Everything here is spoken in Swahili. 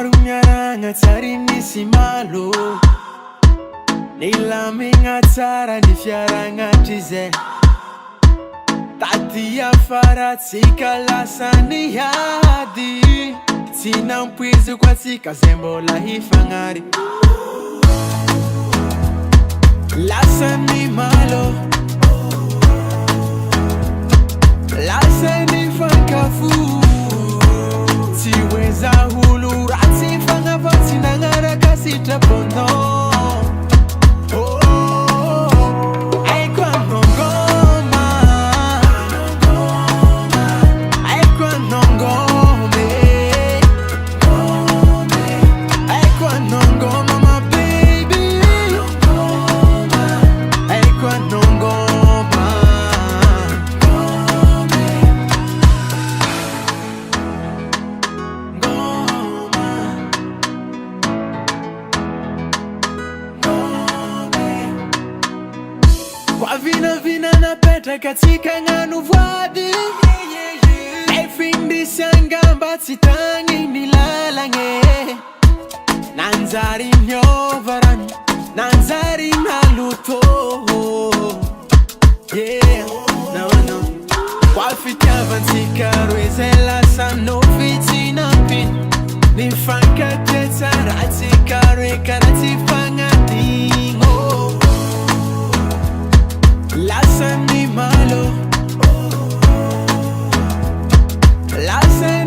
Marunyaranga tsari nisy malo Nilamigna tsara ny fiaragnatry zay Taty afara tsika lasa niady Tsy nampoizy koa tsika zay mbola hifagnary Lasa ny malo Lasa ny fankafo Tsy hoe zaholo ratsy fagnavatsy nagnaraka sitrapono Aiko anongoma Aiko anongome Aiko anongoma my baby Aiko anongoma Kwa vina napetraka tsika gnano voady Efindisy angamba tsy tagny ny lalagny Nanjary niova rano Nanjary naloto Yeah, no Kwa fitiavantsika roe zay lasa novitsinampiny Nifankatetsa ratsika roe karaha tsy fagnadigno Lasa ny malo Lasa